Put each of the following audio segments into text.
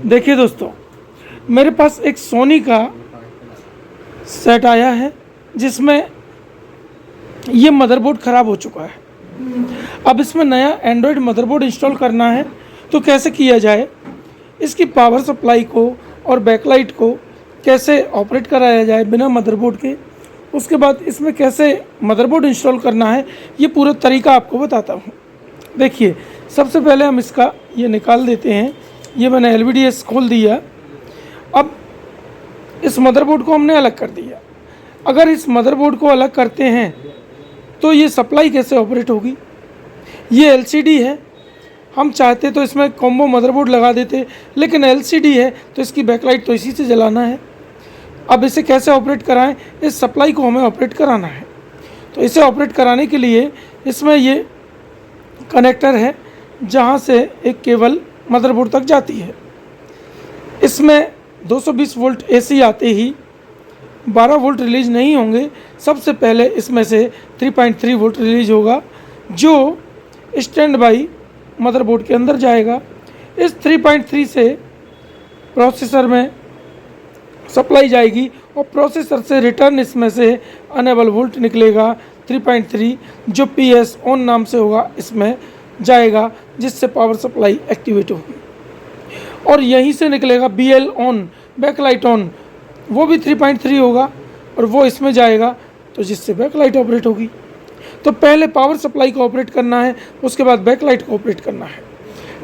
देखिए दोस्तों, मेरे पास एक सोनी का सेट आया है जिसमें ये मदरबोर्ड ख़राब हो चुका है। अब इसमें नया एंड्रॉयड मदरबोर्ड इंस्टॉल करना है तो कैसे किया जाए, इसकी पावर सप्लाई को और बैकलाइट को कैसे ऑपरेट कराया जाए बिना मदरबोर्ड के, उसके बाद इसमें कैसे मदरबोर्ड इंस्टॉल करना है, ये पूरा तरीका आपको बताता हूँ। देखिए, सबसे पहले हम इसका ये निकाल देते हैं। ये मैंने LVDS खोल दिया। अब इस मदरबोर्ड को हमने अलग कर दिया। अगर इस मदरबोर्ड को अलग करते हैं तो ये सप्लाई कैसे ऑपरेट होगी। ये LCD है, हम चाहते तो इसमें कॉम्बो मदरबोर्ड लगा देते, लेकिन LCD है तो इसकी बैकलाइट तो इसी से जलाना है। अब इसे कैसे ऑपरेट कराएं, इस सप्लाई को हमें ऑपरेट कराना है। तो इसे ऑपरेट कराने के लिए इसमें ये कनेक्टर है जहां से एक केबल मदरबोर्ड तक जाती है। इसमें 220 वोल्ट AC आते ही 12 वोल्ट रिलीज नहीं होंगे। सबसे पहले इसमें से 3.3 वोल्ट रिलीज होगा जो स्टैंड बाई मदरबोर्ड के अंदर जाएगा। इस 3.3 से प्रोसेसर में सप्लाई जाएगी और प्रोसेसर से रिटर्न इसमें से अनेबल वोल्ट निकलेगा 3.3 जो PS ऑन नाम से होगा, इसमें जाएगा जिससे पावर सप्लाई एक्टिवेट होगी। और यहीं से निकलेगा BL ऑन, बैकलाइट ऑन, वो भी 3.3 होगा और वो इसमें जाएगा तो जिससे बैकलाइट ऑपरेट होगी। तो पहले पावर सप्लाई को ऑपरेट करना है, उसके बाद बैकलाइट को ऑपरेट करना है।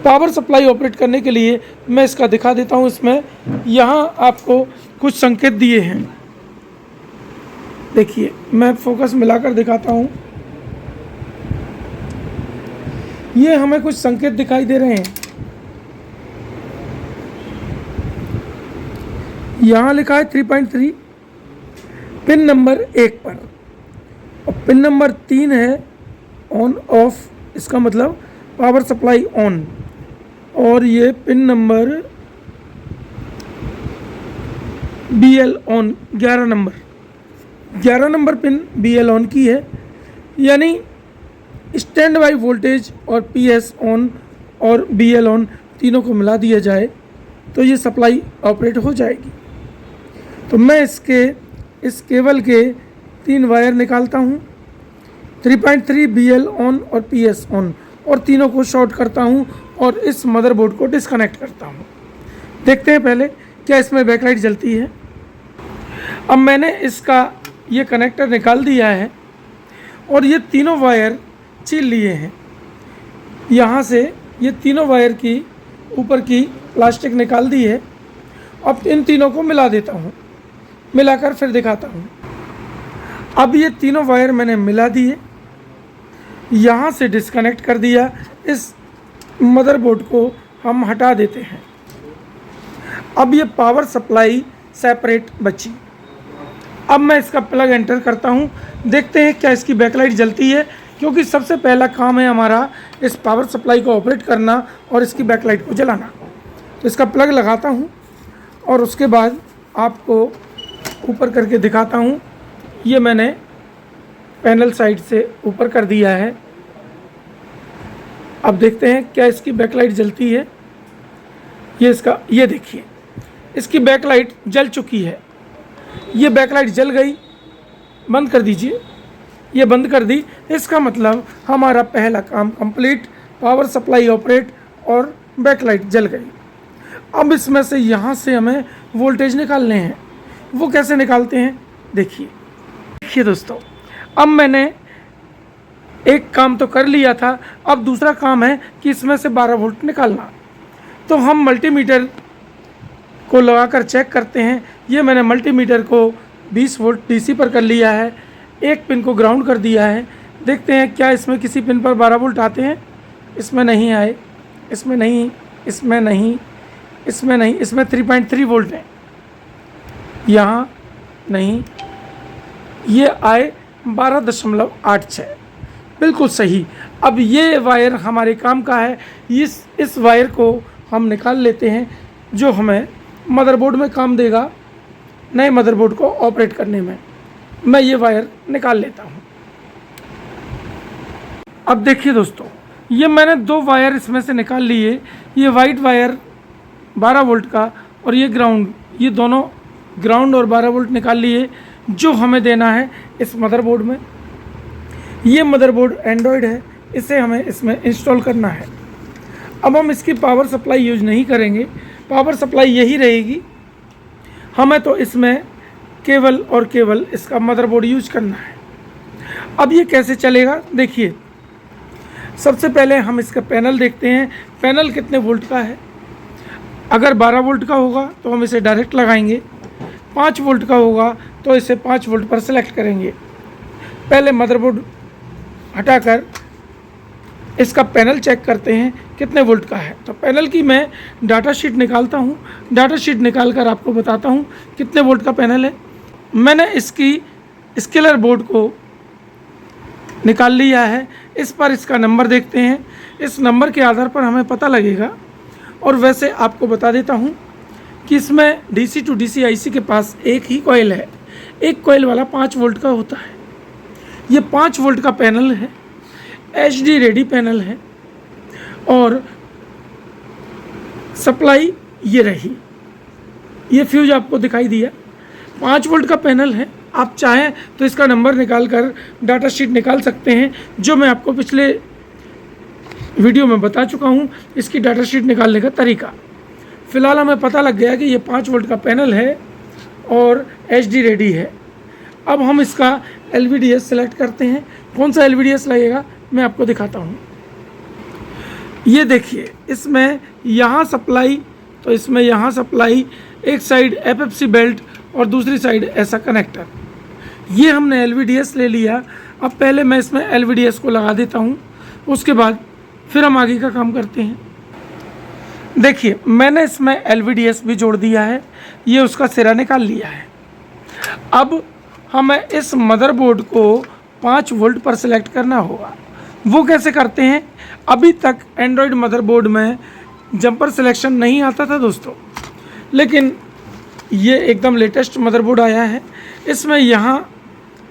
पावर सप्लाई ऑपरेट करने के लिए मैं इसका दिखा देता हूँ। इसमें यहाँ आपको कुछ संकेत दिए हैं। देखिए, मैं फोकस मिलाकर दिखाता हूँ। ये हमें कुछ संकेत दिखाई दे रहे हैं। यहाँ लिखा है 3.3 पिन नंबर 1 पर, और पिन नंबर 3 है ऑन ऑफ, इसका मतलब पावर सप्लाई ऑन। और ये pin number BL on, 11 number pin BL on की है, यानी स्टैंड बाई वोल्टेज और PS ऑन और BL ऑन तीनों को मिला दिया जाए तो ये सप्लाई ऑपरेट हो जाएगी। तो मैं इस केबल के 3 वायर निकालता हूँ, 3.3 BL ऑन और PS ऑन, और तीनों को शॉर्ट करता हूँ और इस मदरबोर्ड को डिस्कनेक्ट करता हूँ। देखते हैं पहले क्या इसमें बैकलाइट जलती है। अब मैंने इसका ये कनेक्टर निकाल दिया है और ये तीनों वायर छील लिए हैं। यहाँ से ये तीनों वायर की ऊपर की प्लास्टिक निकाल दी है। अब इन तीनों को मिला देता हूँ, मिलाकर फिर दिखाता हूँ। अब ये तीनों वायर मैंने मिला दिए, यहाँ से डिस्कनेक्ट कर दिया। इस मदरबोर्ड को हम हटा देते हैं। अब ये पावर सप्लाई सेपरेट बची। अब मैं इसका प्लग एंटर करता हूँ, देखते हैं क्या इसकी बैकलाइट जलती है, क्योंकि सबसे पहला काम है हमारा इस पावर सप्लाई को ऑपरेट करना और इसकी बैकलाइट को जलाना। तो इसका प्लग लगाता हूँ और उसके बाद आपको ऊपर करके दिखाता हूँ। ये मैंने पैनल साइड से ऊपर कर दिया है। अब देखते हैं क्या इसकी बैकलाइट जलती है। ये देखिए, इसकी बैकलाइट जल चुकी है। ये बैकलाइट जल गई, बंद कर दीजिए। ये बंद कर दी, इसका मतलब हमारा पहला काम कंप्लीट, पावर सप्लाई ऑपरेट और बैकलाइट जल गई। अब इसमें से यहाँ से हमें वोल्टेज निकालने हैं। वो कैसे निकालते हैं, देखिए दोस्तों, अब मैंने एक काम तो कर लिया था, अब दूसरा काम है कि इसमें से 12 वोल्ट निकालना। तो हम मल्टीमीटर को लगाकर चेक करते हैं। ये मैंने मल्टीमीटर को 20 वोल्ट DC पर कर लिया है, एक पिन को ग्राउंड कर दिया है। देखते हैं क्या इसमें किसी पिन पर 12 वोल्ट आते हैं। इसमें नहीं आए, इसमें नहीं, इसमें नहीं, इसमें नहीं, इसमें 3.3 वोल्ट है, यहाँ नहीं। ये आए 12.86, बिल्कुल सही। अब ये वायर हमारे काम का है। इस वायर को हम निकाल लेते हैं जो हमें मदरबोर्ड में काम देगा, नए मदरबोर्ड को ऑपरेट करने में। मैं ये वायर निकाल लेता हूँ। अब देखिए दोस्तों, ये मैंने 2 वायर इसमें से निकाल लिए। ये वाइट वायर 12 वोल्ट का और ये ग्राउंड, ये दोनों ग्राउंड और 12 वोल्ट निकाल लिए जो हमें देना है इस मदरबोर्ड में। ये मदरबोर्ड एंड्रॉयड है, इसे हमें इसमें इंस्टॉल करना है। अब हम इसकी पावर सप्लाई यूज नहीं करेंगे, पावर सप्लाई यही रहेगी, हमें तो इसमें केवल और केवल इसका मदरबोर्ड यूज करना है। अब ये कैसे चलेगा देखिए, सबसे पहले हम इसका पैनल देखते हैं, पैनल कितने वोल्ट का है। अगर 12 वोल्ट का होगा तो हम इसे डायरेक्ट लगाएंगे, 5 वोल्ट का होगा तो इसे 5 वोल्ट पर सेलेक्ट करेंगे। पहले मदरबोर्ड हटाकर इसका पैनल चेक करते हैं कितने वोल्ट का है। तो पैनल की मैं डाटा शीट निकालता हूँ, डाटा शीट निकाल कर आपको बताता हूँ कितने वोल्ट का पैनल है। मैंने इसकी स्केलर बोर्ड को निकाल लिया है, इस पर इसका नंबर देखते हैं, इस नंबर के आधार पर हमें पता लगेगा। और वैसे आपको बता देता हूँ कि इसमें डीसी टू डीसी आईसी के पास एक ही कॉइल है, एक कॉइल वाला 5 वोल्ट का होता है। ये 5 वोल्ट का पैनल है, एचडी रेडी पैनल है और सप्लाई ये रही, ये फ्यूज आपको दिखाई दिया। 5 वोल्ट का पैनल है, आप चाहें तो इसका नंबर निकाल कर डाटा शीट निकाल सकते हैं, जो मैं आपको पिछले वीडियो में बता चुका हूँ इसकी डाटा शीट निकालने का तरीका। फ़िलहाल हमें पता लग गया कि ये 5 वोल्ट का पैनल है और एचडी रेडी है। अब हम इसका LVDS सेलेक्ट करते हैं, कौन सा LVDS लगेगा मैं आपको दिखाता हूँ। ये देखिए, इसमें यहाँ सप्लाई, तो इसमें यहाँ सप्लाई, एक साइड FFC बेल्ट और दूसरी साइड ऐसा कनेक्टर। ये हमने LVDS ले लिया। अब पहले मैं इसमें LVDS को लगा देता हूँ, उसके बाद फिर हम आगे का काम करते हैं। देखिए, मैंने इसमें LVDS भी जोड़ दिया है, ये उसका सिरा निकाल लिया है। अब हमें इस मदरबोर्ड को 5 वोल्ट पर सेलेक्ट करना होगा। वो कैसे करते हैं, अभी तक एंड्रॉयड मदरबोर्ड में जंपर सिलेक्शन नहीं आता था दोस्तों, लेकिन ये एकदम लेटेस्ट मदरबोर्ड आया है, इसमें यहाँ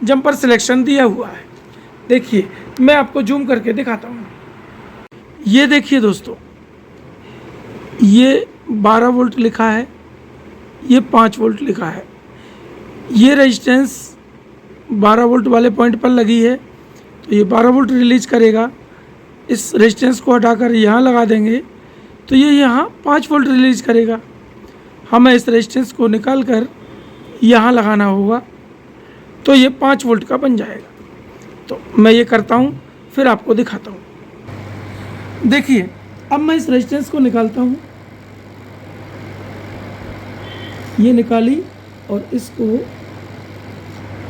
जंपर सिलेक्शन दिया हुआ है। देखिए, मैं आपको जूम करके दिखाता हूँ। ये देखिए दोस्तों, ये 12 वोल्ट लिखा है, ये 5 वोल्ट लिखा है। ये रेजिस्टेंस 12 वोल्ट वाले पॉइंट पर लगी है, तो ये 12 वोल्ट रिलीज करेगा। इस रेजिस्टेंस को हटाकर यहाँ लगा देंगे तो ये यहाँ 5 वोल्ट रिलीज करेगा। हमें इस रेजिस्टेंस को निकाल कर यहाँ लगाना होगा, तो ये 5 वोल्ट का बन जाएगा। तो मैं ये करता हूँ, फिर आपको दिखाता हूँ। देखिए, अब मैं इस रेजिस्टेंस को निकालता हूँ, ये निकाली और इसको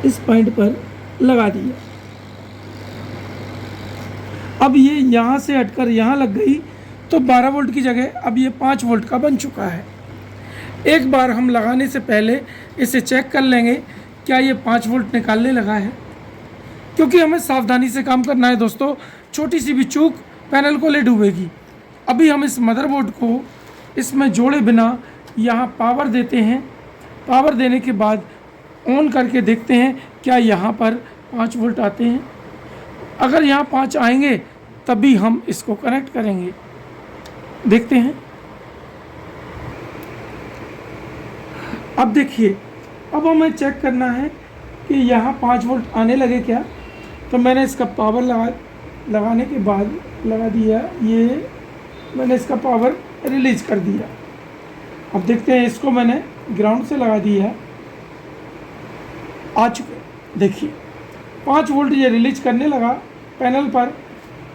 इस पॉइंट पर लगा दिया। अब ये यहाँ से हटकर यहाँ लग गई, तो 12 वोल्ट की जगह अब ये 5 वोल्ट का बन चुका है। एक बार हम लगाने से पहले इसे चेक कर लेंगे क्या ये 5 वोल्ट निकालने लगा है, क्योंकि हमें सावधानी से काम करना है दोस्तों, छोटी सी भी चूक पैनल को ले डूबेगी। अभी हम इस मदरबोर्ड को इसमें जोड़े बिना यहाँ पावर देते हैं, पावर देने के बाद ऑन करके देखते हैं क्या यहाँ पर 5 वोल्ट आते हैं। अगर यहाँ 5 आएंगे तभी हम इसको कनेक्ट करेंगे, देखते हैं। अब देखिए, अब हमें चेक करना है कि यहाँ 5 वोल्ट आने लगे क्या। तो मैंने इसका पावर लगाने के बाद लगा दिया, ये मैंने इसका पावर रिलीज कर दिया। अब देखते हैं, इसको मैंने ग्राउंड से लगा दिया, आ चुके। देखिए 5 वोल्ट ये रिलीज करने लगा पैनल पर,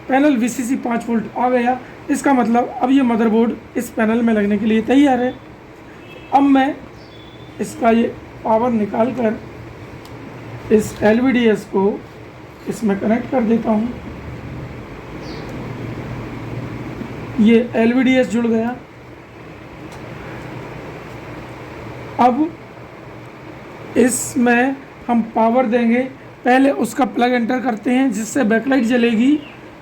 पैनल VCC 5 वोल्ट आ गया। इसका मतलब अब ये मदरबोर्ड इस पैनल में लगने के लिए तैयार है। अब मैं इसका ये पावर निकाल कर इस LVDS को इसमें कनेक्ट कर देता हूँ। ये LVDS जुड़ गया। अब इसमें हम पावर देंगे, पहले उसका प्लग एंटर करते हैं जिससे बैकलाइट जलेगी,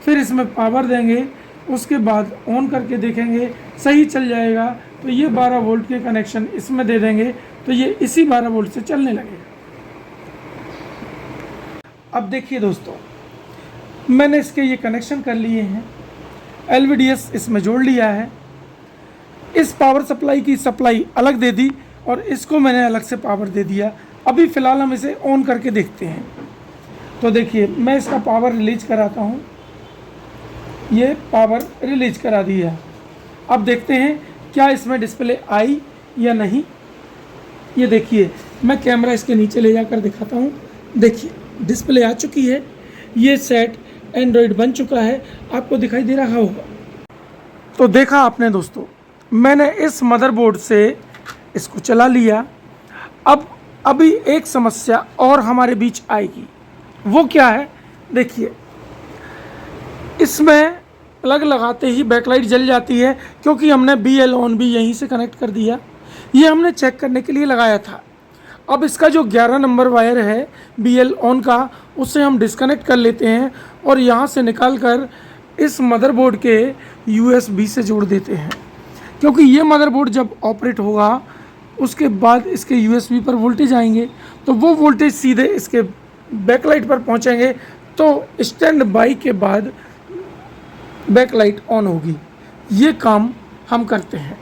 फिर इसमें पावर देंगे, उसके बाद ऑन करके देखेंगे सही चल जाएगा तो ये 12 वोल्ट के कनेक्शन इसमें दे देंगे तो ये इसी 12 वोल्ट से चलने लगेगा। अब देखिए दोस्तों, मैंने इसके ये कनेक्शन कर लिए हैं, LVDS इसमें जोड़ लिया है। इस पावर सप्लाई की सप्लाई अलग दे दी और इसको मैंने अलग से पावर दे दिया। अभी फ़िलहाल हम इसे ऑन करके देखते हैं। तो देखिए मैं इसका पावर रिलीज कराता हूँ, ये पावर रिलीज करा दिया। अब देखते हैं क्या इसमें डिस्प्ले आई या नहीं। ये देखिए मैं कैमरा इसके नीचे ले जाकर दिखाता हूँ। देखिए डिस्प्ले आ चुकी है, ये सेट एंड्रॉयड बन चुका है, आपको दिखाई दे रहा होगा। तो देखा आपने दोस्तों, मैंने इस मदरबोर्ड से इसको चला लिया। अब अभी एक समस्या और हमारे बीच आएगी, वो क्या है? देखिए इसमें प्लग लगाते ही बैकलाइट जल जाती है, क्योंकि हमने BL ऑन भी यहीं से कनेक्ट कर दिया। ये हमने चेक करने के लिए लगाया था। अब इसका जो 11 नंबर वायर है BL ऑन का, उससे हम डिस्कनेक्ट कर लेते हैं और यहाँ से निकाल कर इस मदरबोर्ड के USB से जोड़ देते हैं, क्योंकि ये मदरबोर्ड जब ऑपरेट होगा उसके बाद इसके USB पर वोल्टेज आएंगे, तो वो वोल्टेज सीधे इसके बैकलाइट पर पहुँचेंगे, तो स्टैंड बाई के बाद बैकलाइट ऑन होगी। ये काम हम करते हैं।